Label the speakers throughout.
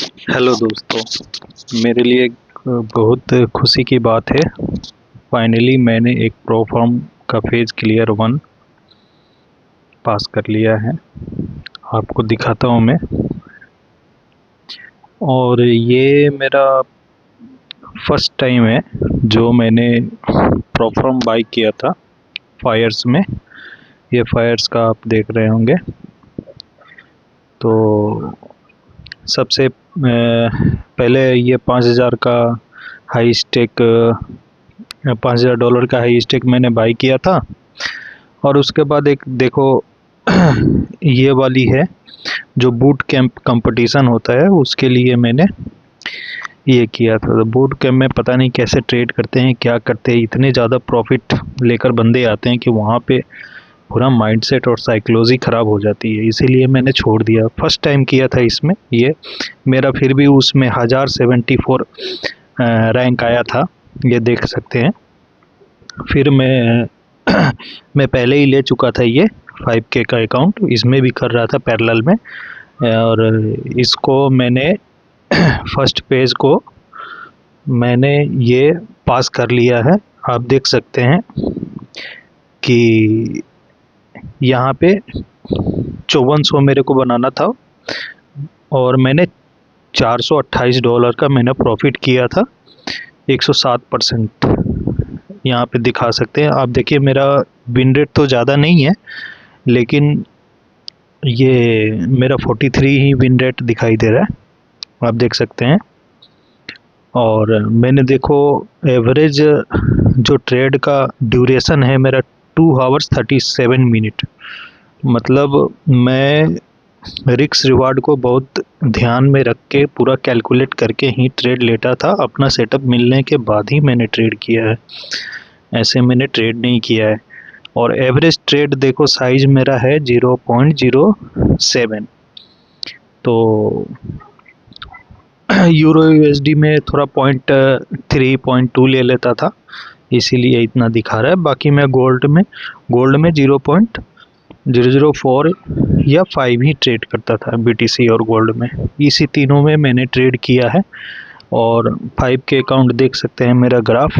Speaker 1: Hello दोस्तों, मेरे लिए एक बहुत खुशी की बात है। फाइनली मैंने एक प्रो फॉर्म का फेज क्लियर 1 पास कर लिया है। आपको दिखाता हूँ मैं। और ये मेरा फर्स्ट टाइम है जो मैंने प्रो फॉर्म बाई किया था फायर्स में। ये फायर्स का आप देख रहे होंगे। तो सबसे पहले ये 5,000 का हाई स्टेक $5,000 का हाई स्टेक मैंने बाई किया था। और उसके बाद एक देखो ये वाली है जो बूट कैंप कंपटीशन होता है, उसके लिए मैंने ये किया था। तो बूट कैंप में पता नहीं कैसे ट्रेड करते हैं, क्या करते हैं, इतने ज़्यादा प्रॉफिट लेकर बंदे आते हैं कि वहाँ पे पूरा माइंडसेट और साइकोलॉजी ख़राब हो जाती है। इसीलिए मैंने छोड़ दिया। फर्स्ट टाइम किया था इसमें ये मेरा, फिर भी उसमें 1074 रैंक आया था, ये देख सकते हैं। फिर मैं पहले ही ले चुका था ये 5K का अकाउंट, इसमें भी कर रहा था पैरेलल में। और इसको मैंने फर्स्ट पेज को मैंने ये पास कर लिया है। आप देख सकते हैं कि यहाँ पे $5400 मेरे को बनाना था और मैंने $428 का मैंने प्रॉफिट किया था। 107% यहाँ पे दिखा सकते हैं आप। देखिए मेरा विन रेट तो ज़्यादा नहीं है, लेकिन ये मेरा 43 ही विन रेट दिखाई दे रहा है, आप देख सकते हैं। और मैंने देखो एवरेज जो ट्रेड का ड्यूरेशन है मेरा 2 आवर्स 37 मिनट। मतलब मैं रिस्क रिवार्ड को बहुत ध्यान में रख के पूरा कैलकुलेट करके ही ट्रेड लेता था। अपना सेटअप मिलने के बाद ही मैंने ट्रेड किया है, ऐसे मैंने ट्रेड नहीं किया है। और एवरेज ट्रेड देखो साइज मेरा है 0.07। तो यूरो यूएसडी में थोड़ा 0.3 0.2 ले लेता था, इसीलिए इतना दिखा रहा है। बाकी मैं गोल्ड में 0.004 या 5 ही ट्रेड करता था बीटीसी और गोल्ड में। इसी तीनों में मैंने ट्रेड किया है। और 5K अकाउंट देख सकते हैं मेरा ग्राफ।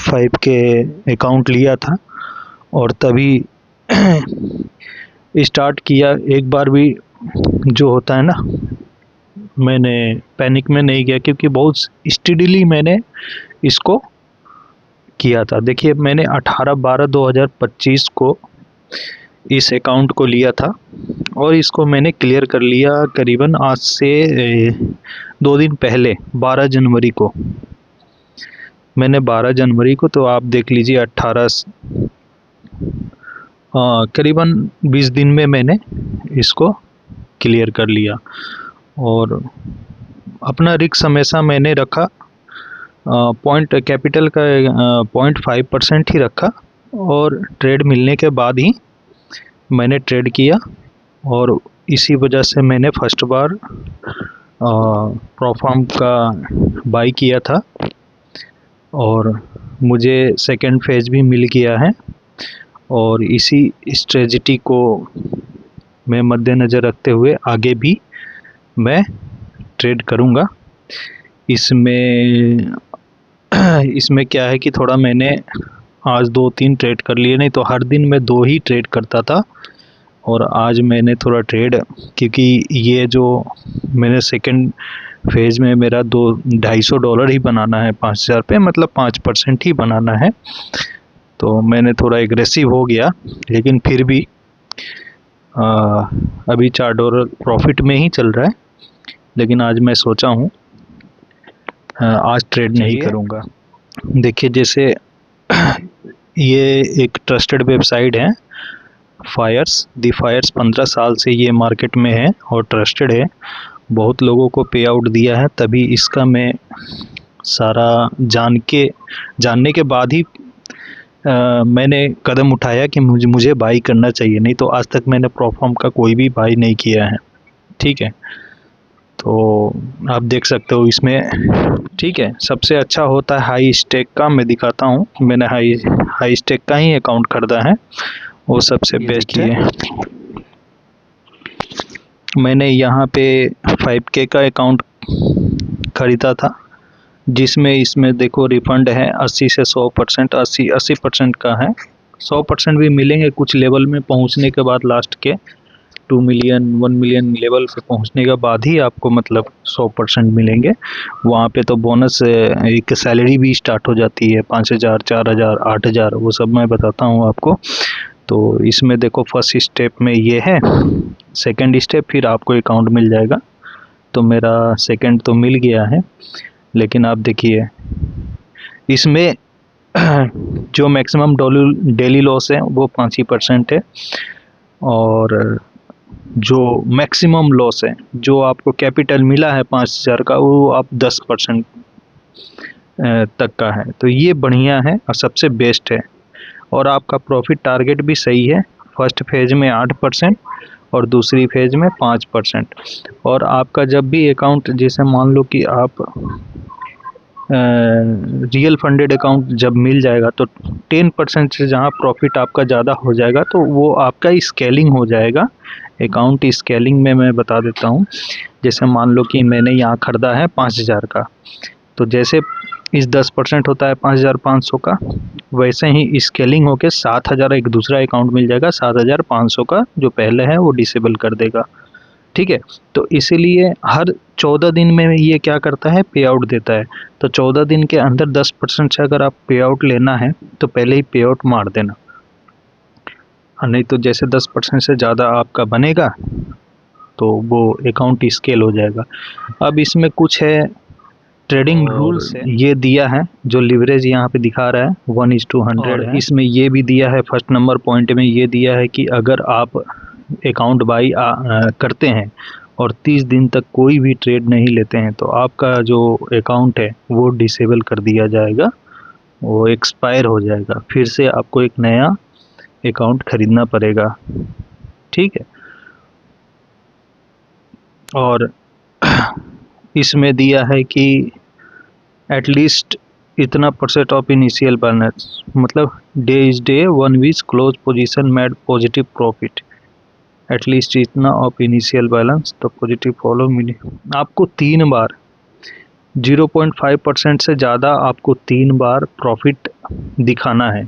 Speaker 1: 5K अकाउंट लिया था और तभी स्टार्ट किया। एक बार भी जो होता है ना, मैंने पैनिक में नहीं किया क्योंकि बहुत स्टडीली मैंने इसको किया था। देखिए मैंने 18/12/2025 को इस अकाउंट को लिया था और इसको मैंने क्लियर कर लिया करीबन आज से 2 दिन पहले 12 जनवरी को। मैंने 12 जनवरी को, तो आप देख लीजिए 18 करीबन 20 दिन में मैंने इसको क्लियर कर लिया। और अपना रिस्क हमेशा मैंने रखा पॉइंट कैपिटल का 0.5% ही रखा। और ट्रेड मिलने के बाद ही मैंने ट्रेड किया और इसी वजह से मैंने फर्स्ट बार प्रोफार्म का बाई किया था और मुझे सेकंड फेज भी मिल गया है। और इसी स्ट्रेटजी को मैं मद्देनज़र रखते हुए आगे भी मैं ट्रेड करूँगा। इसमें क्या है कि थोड़ा मैंने आज 2-3 ट्रेड कर लिए, नहीं तो हर दिन मैं 2 ही ट्रेड करता था। और आज मैंने थोड़ा ट्रेड, क्योंकि ये जो मैंने सेकंड फेज में मेरा $250 ही बनाना है 5,000 पे, मतलब 5% ही बनाना है। तो मैंने थोड़ा एग्रेसिव हो गया, लेकिन फिर भी अभी $4 प्रॉफिट में ही चल रहा है। लेकिन आज मैं सोचा हूँ आज ट्रेड नहीं करूँगा। देखिए जैसे ये एक ट्रस्टेड वेबसाइट है दी फायर्स। 15 साल से ये मार्केट में है और ट्रस्टेड है। बहुत लोगों को पे आउट दिया है, तभी इसका मैं सारा जानने के बाद ही मैंने कदम उठाया कि मुझे बाई करना चाहिए। नहीं तो आज तक मैंने प्रोफॉर्म का कोई भी बाई नहीं किया है, ठीक है। तो आप देख सकते हो इसमें, ठीक है। सबसे अच्छा होता है हाई स्टेक का। मैं दिखाता हूँ, मैंने हाई स्टेक का ही अकाउंट खरीदा है, वो सबसे बेस्ट है। मैंने यहाँ पे 5K का अकाउंट ख़रीदा था, जिसमें इसमें देखो रिफ़ंड है 80 से 100%, 80% का है। 100% भी मिलेंगे कुछ लेवल में पहुँचने के बाद, लास्ट के 2 मिलियन 1 मिलियन लेवल पे पहुँचने के बाद ही आपको मतलब 100% मिलेंगे। वहाँ पे तो बोनस एक सैलरी भी स्टार्ट हो जाती है, 5000, 4000, 8000, वो सब मैं बताता हूँ आपको। तो इसमें देखो फर्स्ट स्टेप में ये है, सेकंड स्टेप फिर आपको अकाउंट मिल जाएगा। तो मेरा सेकंड तो मिल गया है, लेकिन आप देखिए इसमें जो मैक्सिमम डेली लॉस है वो 5% है, और जो मैक्सिमम लॉस है, जो आपको कैपिटल मिला है 5000 का, वो आप 10% तक का है। तो ये बढ़िया है और सबसे बेस्ट है, और आपका प्रॉफिट टारगेट भी सही है। फर्स्ट फेज में 8% और दूसरी फेज में 5%। और आपका जब भी अकाउंट, जैसे मान लो कि आप रियल फंडेड अकाउंट जब मिल जाएगा तो 10% से जहाँ प्रॉफिट आपका ज़्यादा हो जाएगा तो वो आपका स्केलिंग हो जाएगा। अकाउंट स्केलिंग में मैं बता देता हूँ। जैसे मान लो कि मैंने यहाँ ख़रीदा है 5000 का, तो जैसे इस 10% होता है 5500 का, वैसे ही स्केलिंग होके 7000 एक दूसरा अकाउंट मिल जाएगा, 7500 का जो पहले है वो डिसेबल कर देगा। ठीक है, तो इसीलिए हर 14 दिन में ये क्या करता है, पे आउट देता है। तो 14 दिन के अंदर 10% से अगर आप पे आउट लेना है तो पहले ही पे आउट मार देना, और नहीं तो जैसे 10% से ज़्यादा आपका बनेगा तो वो अकाउंट स्केल हो जाएगा। अब इसमें कुछ है ट्रेडिंग रूल्स है, ये दिया है जो लिवरेज यहाँ पे दिखा रहा है 1:100 है। इसमें ये भी दिया है, फर्स्ट नंबर पॉइंट में ये दिया है कि अगर आप अकाउंट बाई करते हैं और 30 दिन तक कोई भी ट्रेड नहीं लेते हैं तो आपका जो अकाउंट है वो डिसेबल कर दिया जाएगा, वो एक्सपायर हो जाएगा, फिर से आपको एक नया अकाउंट खरीदना पड़ेगा। ठीक है, और इसमें दिया है कि एटलीस्ट इतना % ऑफ इनिशियल बैलेंस, मतलब day is day 1 week close position made positive profit, at least इतना ऑफ इनिशियल बैलेंस तो पॉजिटिव फॉलो मिली। आपको 3 बार 0.5% से ज़्यादा आपको 3 बार प्रॉफिट दिखाना है।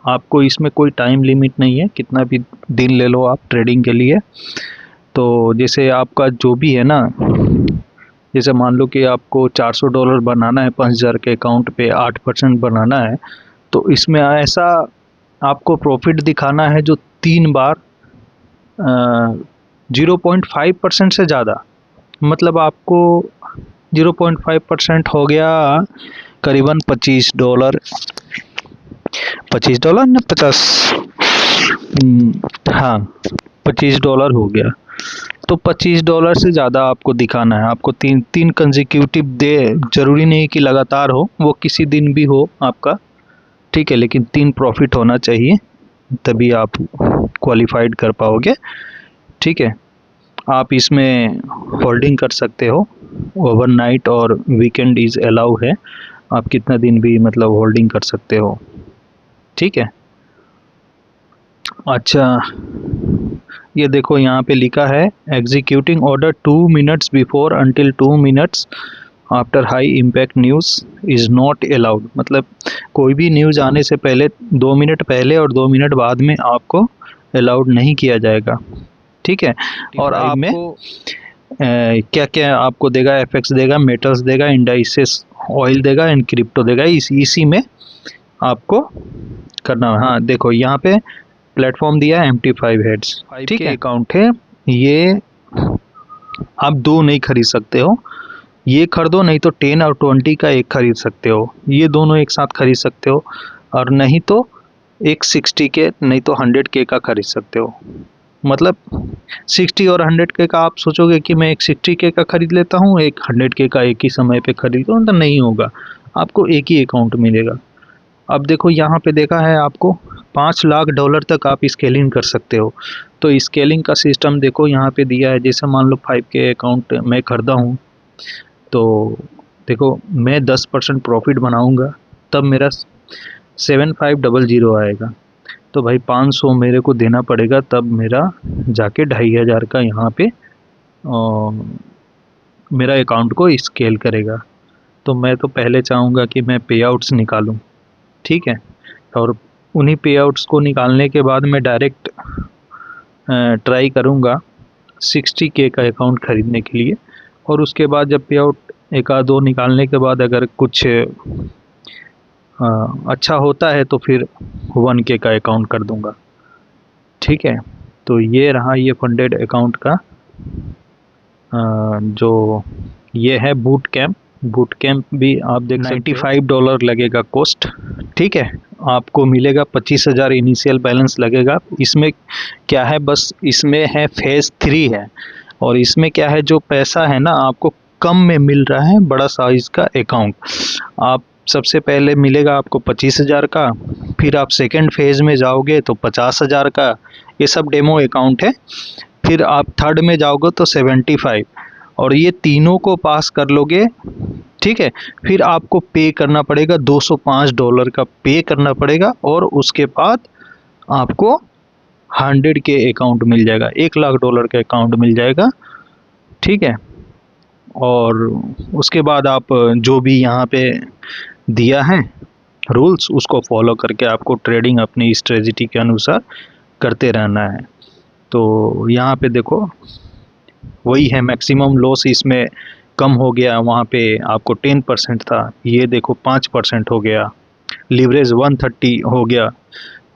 Speaker 1: आपको इसमें कोई टाइम लिमिट नहीं है, कितना भी दिन ले लो आप ट्रेडिंग के लिए। तो जैसे आपका जो भी है ना, जैसे मान लो कि आपको $400 बनाना है 5000 के अकाउंट पे, 8% बनाना है, तो इसमें ऐसा आपको प्रॉफिट दिखाना है जो 3 बार 0.5% से ज़्यादा, मतलब आपको 0.5% हो गया करीबन $25, $25 ना 50, हाँ $25 हो गया। तो $25 से ज़्यादा आपको दिखाना है। आपको तीन कंसेक्यूटिव डे, ज़रूरी नहीं कि लगातार हो, वो किसी दिन भी हो आपका, ठीक है, लेकिन 3 प्रॉफिट होना चाहिए, तभी आप क्वालिफाइड कर पाओगे। ठीक है, आप इसमें होल्डिंग कर सकते हो ओवरनाइट, और वीकेंड इज़ अलाउ है, आप कितना दिन भी मतलब होल्डिंग कर सकते हो। ठीक है, अच्छा ये देखो यहाँ पे लिखा है executing order 2 minutes before until 2 minutes after high impact news is not allowed, मतलब कोई भी न्यूज़ आने से पहले 2 मिनट पहले और 2 मिनट बाद में आपको अलाउड नहीं किया जाएगा। ठीक है, और आपको क्या क्या आपको देगा, एफएक्स देगा, मेटल्स देगा, इंडाइसेस, ऑयल देगा एंड क्रिप्टो देगा, इसी में आपको करना है। हाँ देखो यहाँ पे प्लेटफॉर्म दिया है MT5 हेड्स, ठीक है, अकाउंट है ये, आप 2 नहीं खरीद सकते हो, ये खरीदो, नहीं तो 10 और 20 का एक खरीद सकते हो, ये दोनों एक साथ खरीद सकते हो, और नहीं तो एक 60 के नहीं तो 100 के का खरीद सकते हो। मतलब 60 और 100 के का आप सोचोगे कि मैं एक 60 के का खरीद लेता हूँ, एक 100 के का एक ही समय पे खरीद लो, तो नहीं होगा, आपको एक ही अकाउंट मिलेगा। अब देखो यहाँ पे देखा है आपको $5 लाख तक आप स्केलिंग कर सकते हो। तो स्केलिंग का सिस्टम देखो यहाँ पे दिया है, जैसे मान लो 5 के अकाउंट मैं खरीदा हूँ, तो देखो मैं 10% प्रॉफिट बनाऊँगा तब मेरा 7500 आएगा, तो भाई 500 मेरे को देना पड़ेगा, तब मेरा जाके 2500 का यहाँ पे मेरा अकाउंट को स्केल करेगा। तो मैं तो पहले चाहूँगा कि मैं पे आउट्स निकालूँ, ठीक है। और उन्हीं पे आउट्स को निकालने के बाद मैं डायरेक्ट ट्राई करूँगा 60K का अकाउंट ख़रीदने के लिए। और उसके बाद जब पे आउट एक आध दो निकालने के बाद अगर कुछ अच्छा होता है तो फिर 1K का अकाउंट कर दूँगा, ठीक है। तो ये रहा ये फंडेड अकाउंट का जो ये है बूट कैंप। बूट कैंप भी आप देख $95 लगेगा कॉस्ट, ठीक है। आपको मिलेगा 25,000 इनिशियल बैलेंस लगेगा। इसमें क्या है, बस इसमें है फेज़ 3 है, और इसमें क्या है, जो पैसा है ना आपको कम में मिल रहा है, बड़ा साइज़ का अकाउंट। आप सबसे पहले मिलेगा आपको 25,000 का, फिर आप सेकंड फेज़ में जाओगे तो 50,000 का। ये सब डेमो अकाउंट है। फिर आप थर्ड में जाओगे तो 75, और ये तीनों को पास कर लोगे, ठीक है। फिर आपको पे करना पड़ेगा $205 का पे करना पड़ेगा, और उसके बाद आपको 100K अकाउंट मिल जाएगा, $1,00,000 का अकाउंट मिल जाएगा, ठीक है। और उसके बाद आप जो भी यहाँ पे दिया है रूल्स उसको फॉलो करके आपको ट्रेडिंग अपनी स्ट्रेटजी के अनुसार करते रहना है। तो यहाँ पे देखो वही है, मैक्सिमम लॉस इसमें कम हो गया। वहाँ पे आपको 10% था, ये देखो 5% हो गया। लीवरेज 130 हो गया,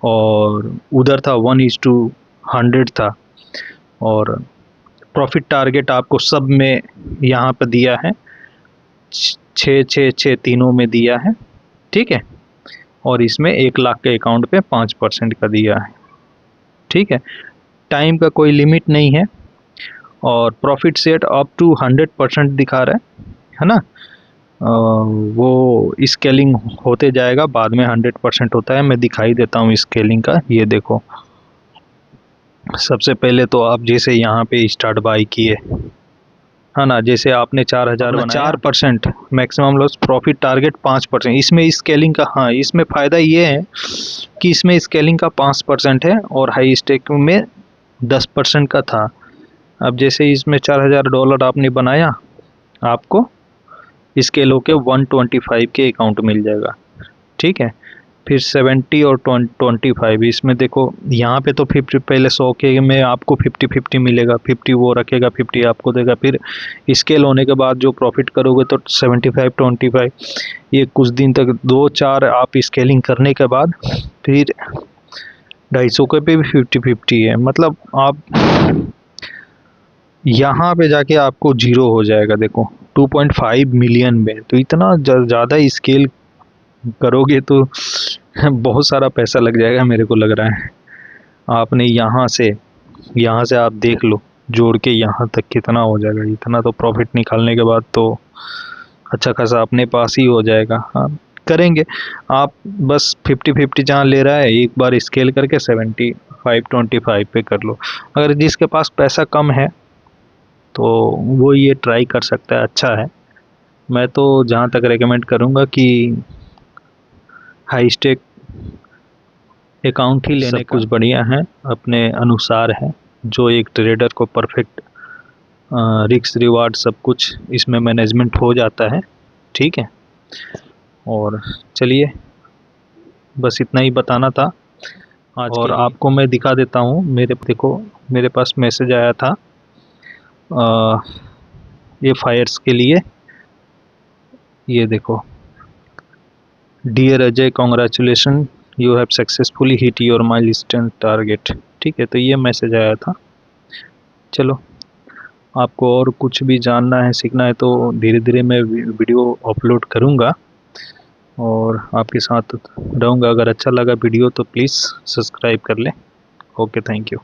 Speaker 1: और उधर था 1:100 था। और प्रॉफिट टारगेट आपको सब में यहाँ पर दिया है, 6 तीनों में दिया है, ठीक है। और इसमें 1,00,000 के अकाउंट पे 5% का दिया है, ठीक है। टाइम का कोई लिमिट नहीं है, और प्रॉफिट सेट अप टू 100% दिखा रहा है ना। वो स्केलिंग होते जाएगा, बाद में 100% होता है। मैं दिखाई देता हूँ स्केलिंग का। ये देखो, सबसे पहले तो आप जैसे यहाँ पे स्टार्ट बाई किए है ना, जैसे आपने 4,000 बनाया, 4% मैक्सिमम लॉस, प्रॉफिट टारगेट 5%। इसमें स्केलिंग का, हाँ इसमें फ़ायदा ये है कि इसमें स्केलिंग का 5% है, और हाई स्टेक में 10% का था। अब जैसे इसमें $4,000 आपने बनाया, आपको स्केल होके 125 के अकाउंट मिल जाएगा, ठीक है। फिर 70 और 25, इसमें देखो यहाँ पे तो 50, पहले 100K में आपको 50-50 मिलेगा, 50 वो रखेगा, 50 आपको देगा। फिर स्केल होने के बाद जो प्रॉफिट करोगे तो 75-25, ये कुछ दिन तक 2-4 आप स्केलिंग करने के बाद फिर 250 पे भी 50-50 है। मतलब आप यहाँ पे जाके आपको जीरो हो जाएगा। देखो 2.5 मिलियन में, तो इतना ज़्यादा स्केल करोगे तो बहुत सारा पैसा लग जाएगा, मेरे को लग रहा है। आपने यहाँ से आप देख लो, जोड़ के यहाँ तक कितना हो जाएगा। इतना तो प्रॉफिट निकालने के बाद तो अच्छा खासा अपने पास ही हो जाएगा। हाँ करेंगे आप, बस 50-50 जहाँ ले रहा है एक बार स्केल करके 75-25 पे कर लो। अगर जिसके पास पैसा कम है तो वो ये ट्राई कर सकता है, अच्छा है। मैं तो जहाँ तक रेकमेंड करूँगा कि हाई स्टेक अकाउंट ही लेने का। कुछ बढ़िया है, अपने अनुसार है, जो एक ट्रेडर को परफेक्ट रिस्क रिवार्ड सब कुछ इसमें मैनेजमेंट हो जाता है, ठीक है। और चलिए बस इतना ही बताना था आज। और आपको मैं दिखा देता हूँ, मेरे पास मैसेज आया था ये फायर्स के लिए। ये देखो, dear Ajay, congratulations, you have successfully hit your milestone target, ठीक है। तो ये मैसेज आया था। चलो, आपको और कुछ भी जानना है, सीखना है तो धीरे धीरे मैं वीडियो अपलोड करूँगा और आपके साथ रहूँगा। अगर अच्छा लगा वीडियो तो प्लीज़ सब्सक्राइब कर लें। Okay, thank you.